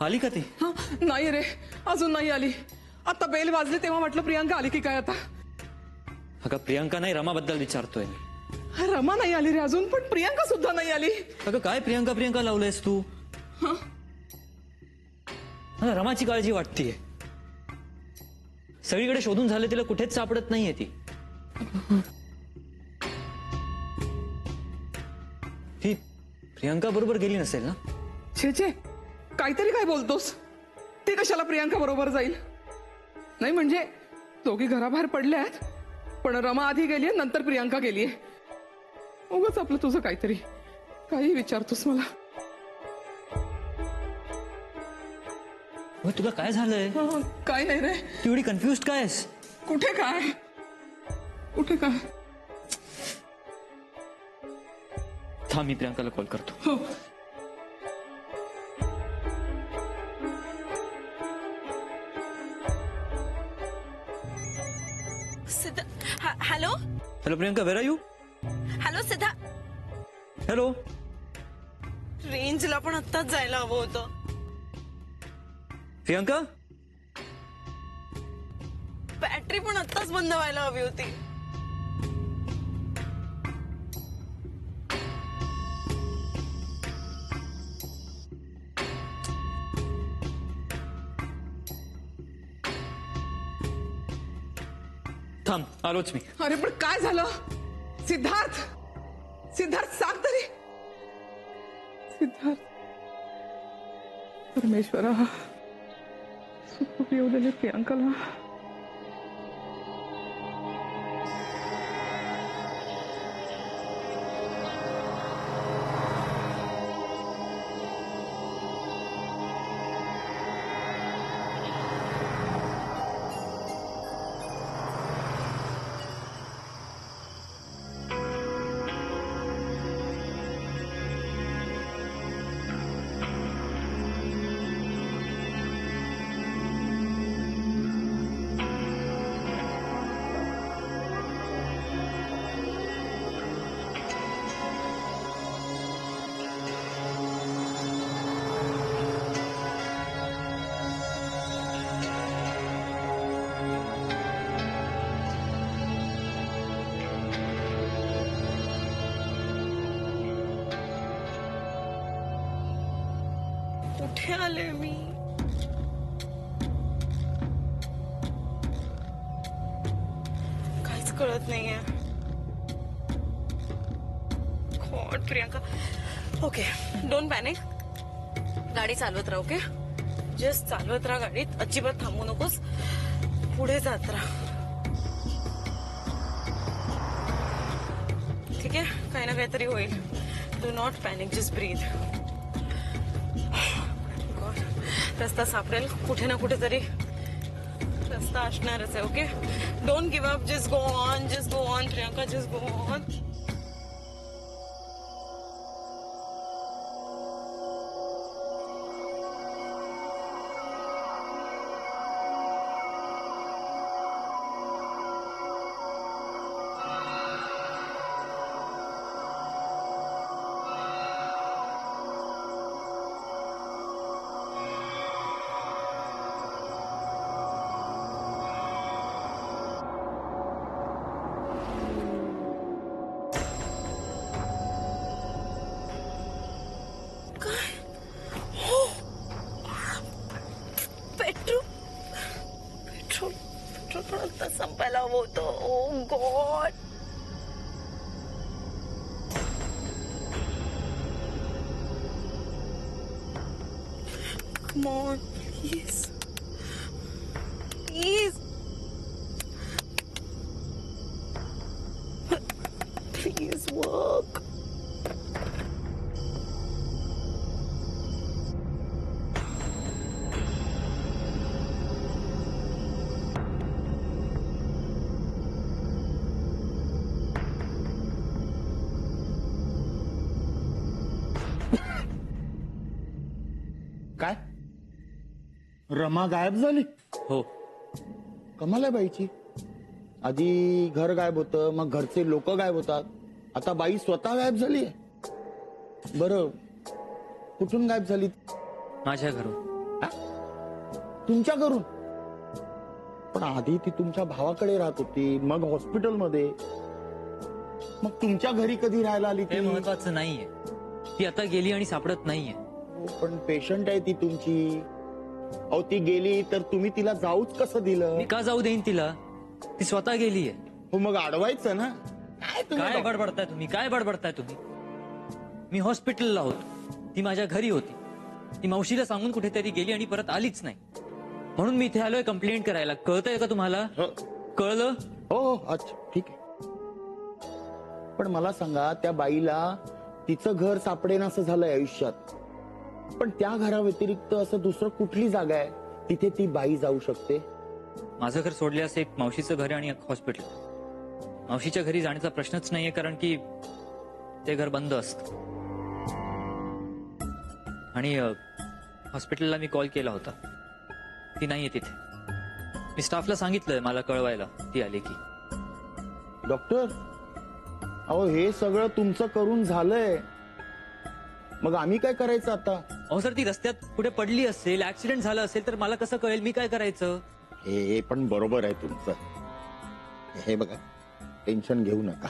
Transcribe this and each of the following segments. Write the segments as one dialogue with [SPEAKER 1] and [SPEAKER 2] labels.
[SPEAKER 1] आली का ती?
[SPEAKER 2] हं, नाही रे, अजून नाही आली. आता बेल वाजली तेव्हा म्हटलं प्रियांका आली की काय आता.
[SPEAKER 1] अगं प्रियांका नाही, रमाबद्दल विचारतोय मी.
[SPEAKER 2] रमा नाही आली रे अजून, पण प्रियांका सुद्धा नाही आली.
[SPEAKER 1] अगं काय प्रियांका प्रियांका लावलंयस तू?
[SPEAKER 2] हं?
[SPEAKER 1] मला रमाची काळजी वाटतीये. सगळीकडे शोधून झाले, तिला कुठेच सापडत नाहीये ती. ती प्रियांका बरोबर गेली नसेल ना?
[SPEAKER 2] छे छे, काहीतरी काय बोलतोस? ती कशाला प्रियांका बरोबर जाईल? नाही म्हणजे दोघी घराबाहेर पडल्यात, पण रमा आधी गेलीये, नंतर प्रियांका गेलीये. उगाच आपलं तुझं काहीतरी काही विचारतोस मला.
[SPEAKER 1] होय, तुला काय झालंय?
[SPEAKER 2] काय नाही रे.
[SPEAKER 1] तू एवढी कन्फ्युज काय आहेस?
[SPEAKER 2] कुठे काय, कुठे काय?
[SPEAKER 1] थांब, मी प्रियांकाला कॉल करतो.
[SPEAKER 2] हो.
[SPEAKER 3] Hello
[SPEAKER 1] hello Priyanka, where are you?
[SPEAKER 3] Hello Siddha,
[SPEAKER 1] hello.
[SPEAKER 3] रेंजला पण आत्ताच जायला हवं होतं.
[SPEAKER 1] प्रियांका,
[SPEAKER 3] बॅटरी पण आत्ताच बंद व्हायला हवी होती.
[SPEAKER 1] थांब, आलोच मी.
[SPEAKER 2] अरे पण काय झालं? सिद्धार्थ, सिद्धार्थ सांग तरी. सिद्धार्थ, परमेश्वरा, सुख येऊ दिले प्रियांकाला.
[SPEAKER 3] कुठे आले मी? काहीच कळत नाहीये. God Priyanka. Okay, don't panic. गाडी चालवत राहा. ओके, जस्ट चालवत राहा गाडीत, अजिबात थांबू नकोस. पुढे जात राहा. ठीक आहे, काही ना काहीतरी होईल. Do not panic, just breathe. रस्ता सापडेल, कुठे ना कुठे तरी रस्ता असणारच आहे. Okay, don't give up, just go on, just go on Priyanka, just go on. Petrol पण आता संपायला हवं होतं. Oh God. Come on, please. Please. Please work.
[SPEAKER 4] काय रमा गायब झाली?
[SPEAKER 1] हो.
[SPEAKER 4] कमाल आहे बाईची. आधी घर गायब होतं, मग घरचे लोक गायब होतात, आता बाई स्वतः गायब झाली. बरं, कुठून गायब झाली?
[SPEAKER 1] माझ्या घरून.
[SPEAKER 4] हा? तुमच्या घरून. पण आधी ती तुमच्या भावाकडे राहत होती, मग हॉस्पिटलमध्ये, मग तुमच्या घरी कधी राहायला आली
[SPEAKER 1] ते
[SPEAKER 4] ती?
[SPEAKER 1] महत्वाचं नाहीये. ती आता गेली आणि सापडत नाहीये.
[SPEAKER 4] हो, पण पेशंट आहे ती तुमची. अहो ती गेली तर तुम्ही तिला जाऊच कसं दिलं?
[SPEAKER 1] मी का जाऊ देईन तिला? ती स्वतः गेलीये.
[SPEAKER 4] हो मग अडवायचं ना. काय तुम्ही
[SPEAKER 1] काय बडबडताय तुम्ही? काय बडबडताय तुम्ही? मी हॉस्पिटलला होतो, ती माझ्या घरी होती. ती मावशीला सांगून कुठेतरी गेली आणि परत आलीच नाही. म्हणून मी इथे आलोय कंप्लेंट करायला. कळतंय का तुम्हाला?
[SPEAKER 4] हो.
[SPEAKER 1] कळलं?
[SPEAKER 4] हो हो, अच्छा ठीक आहे. पण मला सांगा, त्या बाईला तिचं घर सापडेन असं झालंय आयुष्यात, पण त्या घराव्यतिरिक्त असं दुसरं कुठली जागा आहे तिथे ती बाई जाऊ शकते?
[SPEAKER 1] माझं घर सोडल्यास एक मावशीचं घर आणि एक हॉस्पिटल. मावशीच्या घरी जाण्याचा प्रश्नच नाहीये, कारण की ते घर बंद असतं. आणि हॉस्पिटलला मी कॉल केला होता, ती नाहीये तिथे. मी स्टाफला सांगितलंय मला कळवायला ती आली की.
[SPEAKER 4] डॉक्टर, अहो हे सगळं तुमचं करून झालंय, मग आम्ही काय करायचं आता?
[SPEAKER 1] अहो सर, ती रस्त्यात कुठे पडली असेल, ऍक्सिडेंट झाला असेल तर मला कसं कळेल? मी काय करायचं?
[SPEAKER 4] हे पण बरोबर आहे तुमचं. हे बघा, टेन्शन घेऊ नका.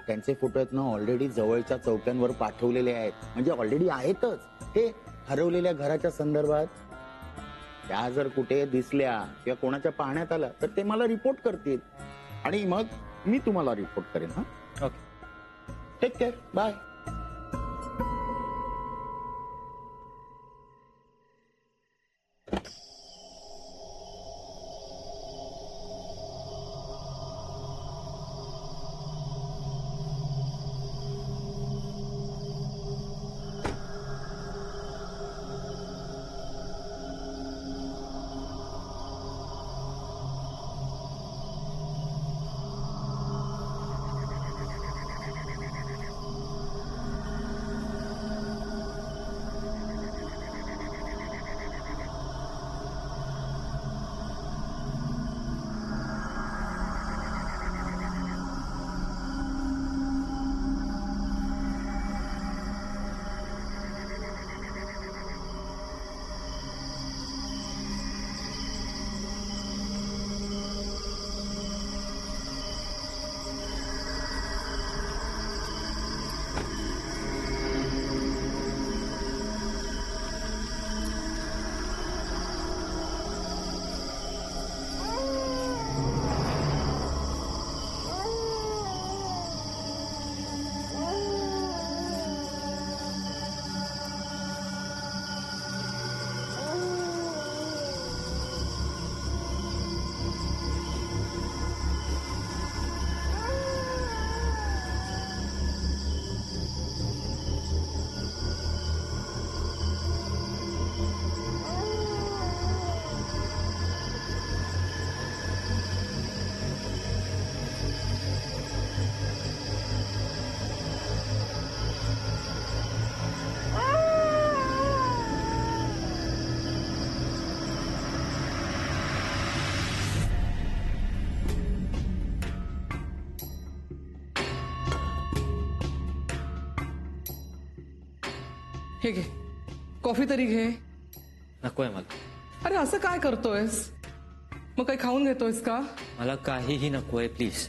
[SPEAKER 4] त्यांचे फोटो आहेत ना ऑलरेडी जवळच्या चौक्यांवर पाठवलेले आहेत, म्हणजे ऑलरेडी आहेतच. हे हरवलेल्या घराच्या संदर्भात त्या जर कुठे दिसल्या किंवा कोणाच्या पाहण्यात आल्या तर ते मला रिपोर्ट करतील आणि मग मी तुम्हाला रिपोर्ट करेन. हा,
[SPEAKER 1] ओके.
[SPEAKER 4] Take care, bye.
[SPEAKER 2] हे घे, कॉफी तरी घे.
[SPEAKER 1] नकोय मला.
[SPEAKER 2] अरे असं काय करतोयस? मग काही खाऊन घेतोयस का?
[SPEAKER 1] मला काहीही नकोय, प्लीज.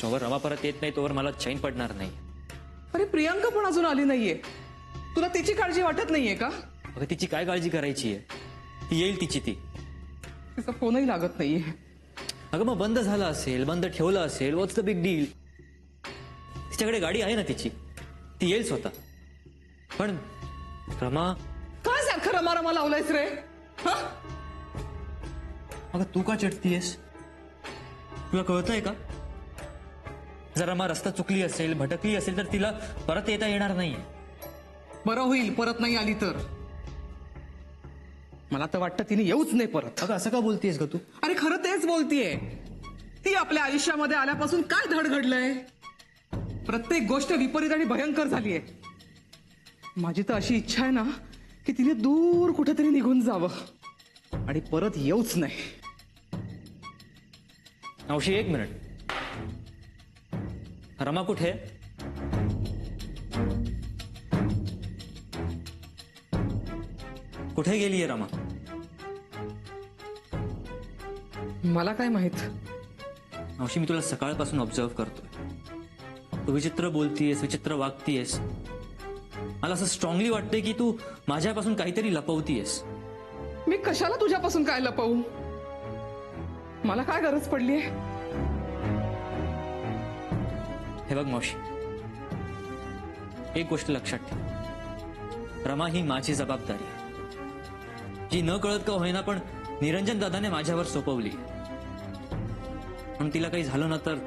[SPEAKER 1] जोवर रमा परत येत नाही तोवर मला चैन पडणार नाही.
[SPEAKER 2] अरे प्रियांका पण अजून आली नाहीये, तुला तिची काळजी वाटत नाहीये का?
[SPEAKER 1] अगं तिची काय काळजी करायची आहे? ती येईल तिची ती.
[SPEAKER 2] तिचा फोनही लागत नाहीये.
[SPEAKER 1] अगं मग बंद झाला असेल, बंद ठेवला असेल, व्हॉट्स द बिग डील? तिच्याकडे गाडी आहे ना तिची, ती येईल स्वतः. पण रमा,
[SPEAKER 2] काय सारखं रमा रमा लावलायस रे? हं?
[SPEAKER 1] अगं तू का चिडतीयस? तुला कळतंय का? जर रमा रस्ता चुकली असेल, भटकली असेल तर तिला परत येता येणार नाहीये.
[SPEAKER 2] बरं होईल परत नाही आली तर. मला तर वाटतं तिने येऊच नाही परत.
[SPEAKER 1] अगं असं का बोलतीयस ग तू?
[SPEAKER 2] अरे खरं तेच बोलतीये. ती आपल्या आयुष्यामध्ये आल्यापासून काय धड घडलंय? प्रत्येक गोष्ट विपरीत आणि भयंकर झालीये. माझी तर अशी इच्छा आहे ना की तिने दूर कुठेतरी निघून जावं आणि परत येऊच नाही.
[SPEAKER 1] मावशी एक मिनिट, रमा कुठे? कुठे गेलीये रमा?
[SPEAKER 2] मला काय माहित.
[SPEAKER 1] मावशी, मी तुला सकाळपासून ऑब्झर्व करतोय. तू विचित्र बोलतीयस, विचित्र वागतीयस. मला असं स्ट्रॉंगली वाटतंय की तू माझ्यापासून काहीतरी लपवतीयस.
[SPEAKER 2] मी कशाला तुझ्यापासून काय लपवू? मला काय गरज पडलीये?
[SPEAKER 1] हे बघ मावशी, एक गोष्ट लक्षात ठेव. रमा ही माझी जबाबदारी आहे, जी न कळत का होईना पण निरंजन दादाने माझ्यावर सोपवली. पण तिला काही झालं ना तर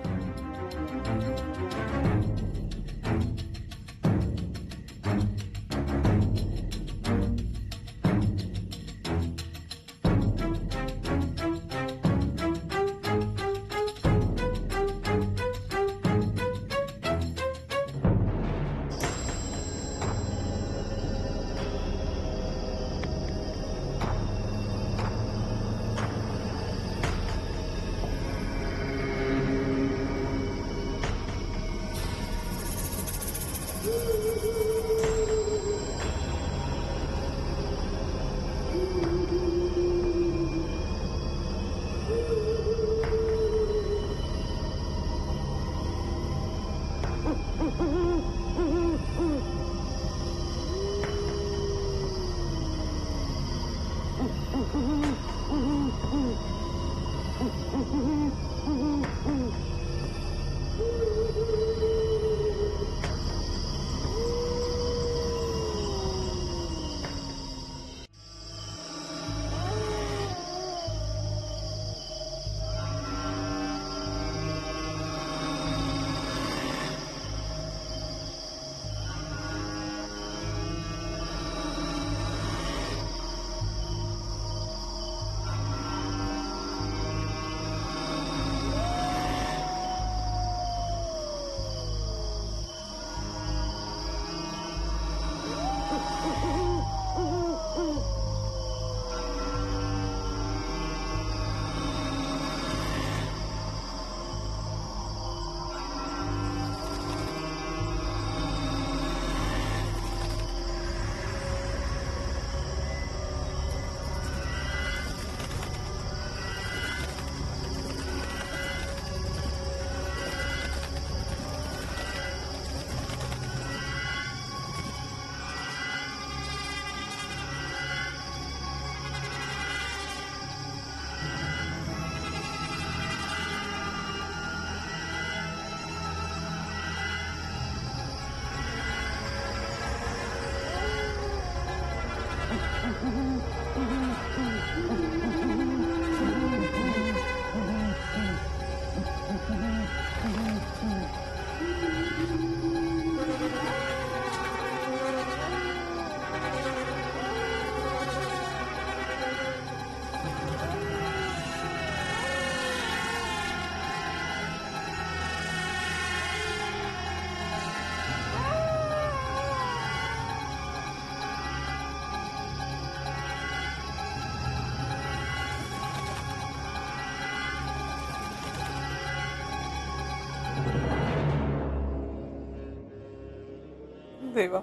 [SPEAKER 5] देवा,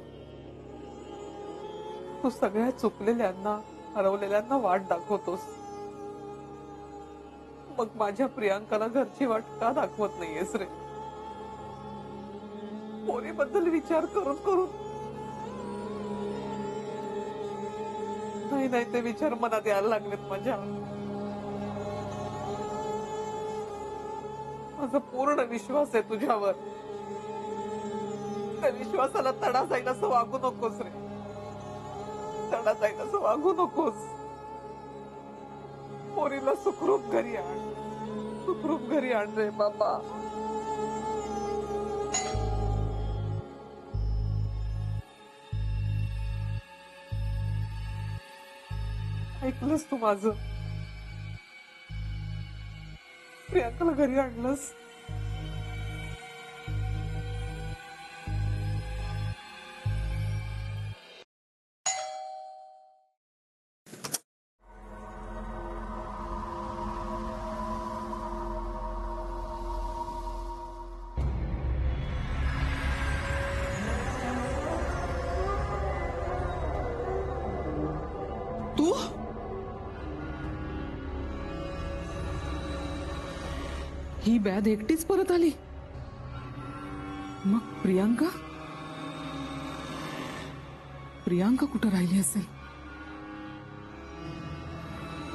[SPEAKER 5] तू सगळ्या चुकलेल्यांना, हरवलेल्यांना वाट दाखवतोस. मग माझ्या प्रियांकाला घरची वाट का दाखवत नाहीयेस रे? पोरीबद्दल विचार करून करून नाही ते विचार मनात यायला लागलेत माझ्या. माझा पूर्ण विश्वास आहे तुझ्यावर. त्या विश्वासाला तडा जाईल असं वागू नकोस रे. तडा जाईल असं वागू नकोस. पोरीला सुखरूप घरी आण. सुखरूप घरी आण रे बाबा. ऐकलंस तू माझं? प्रियांकाला घरी आणलंस.
[SPEAKER 2] तू ही बॅग एकटीच परत आली. मग प्रियांका प्रियांका कुठं राहिली असेल?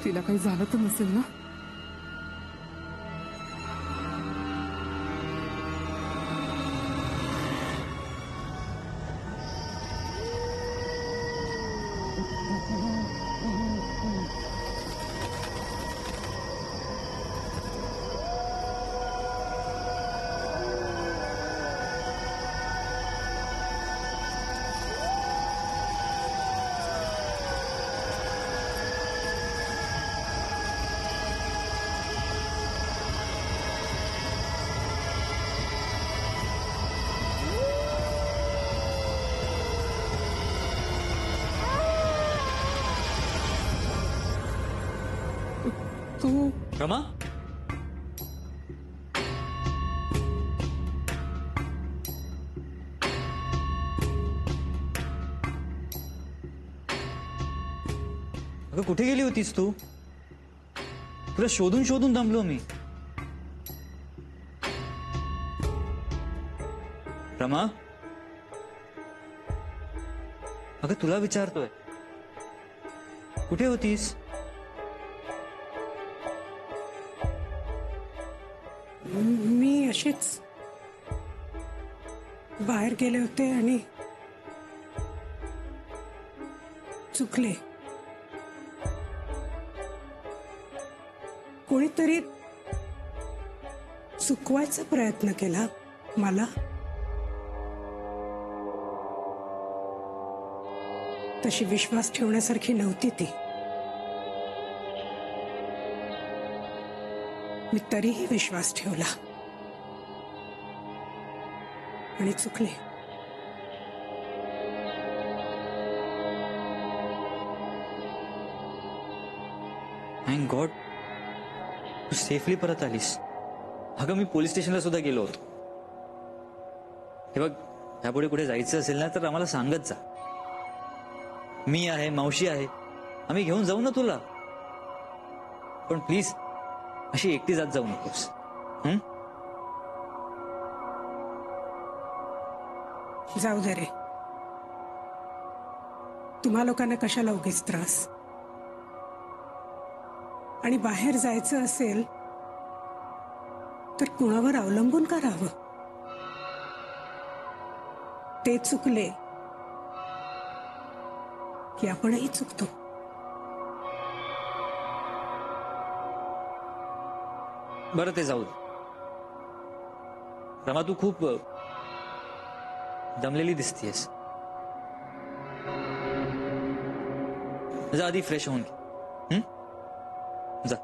[SPEAKER 2] तिला काही झालं तर नसेल ना? तू
[SPEAKER 1] रमा, अगं कुठे गेली होतीस तू? तुला शोधून शोधून दमलो मी. रमा, अगं तुला विचारतोय, कुठे होतीस?
[SPEAKER 6] मी अशीच बाहेर गेले होते आणि चुकले. कोणीतरी चुकवायचा प्रयत्न केला मला. तशी विश्वास ठेवण्यासारखी नव्हती ती. मी तरीही विश्वास ठेवला आणि चुकले.
[SPEAKER 1] थँक गॉड तू सेफली परत आलीस. अगं मी पोलीस स्टेशनला सुद्धा गेलो होतो. हे बघ, ह्यापुढे कुठे जायचं असेल ना तर आम्हाला सांगत जा. मी आहे, मावशी आहे, आम्ही घेऊन जाऊ ना तुला. पण प्लीज अशी एकटी जात जाऊ नकोस.
[SPEAKER 6] जाऊ दे रे. तुम्हा लोकांना कशाला उगीच त्रास. आणि बाहेर जायचं असेल तर कुणावर अवलंबून का राहावं? ते चुकले की आपणही चुकतो.
[SPEAKER 1] बरं ते जाऊ दे. रमा, तू खूप दमलेली दिसतीयस. जा आधी फ्रेश होऊन घे. जा.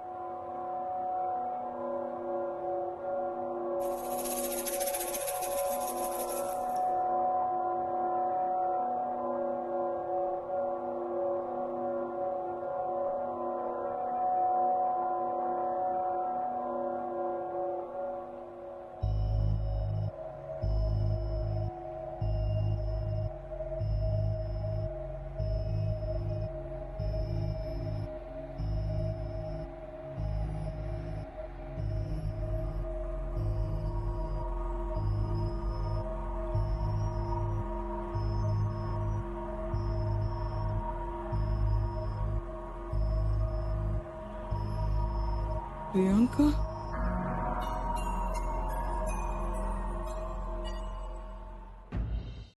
[SPEAKER 2] प्रियांका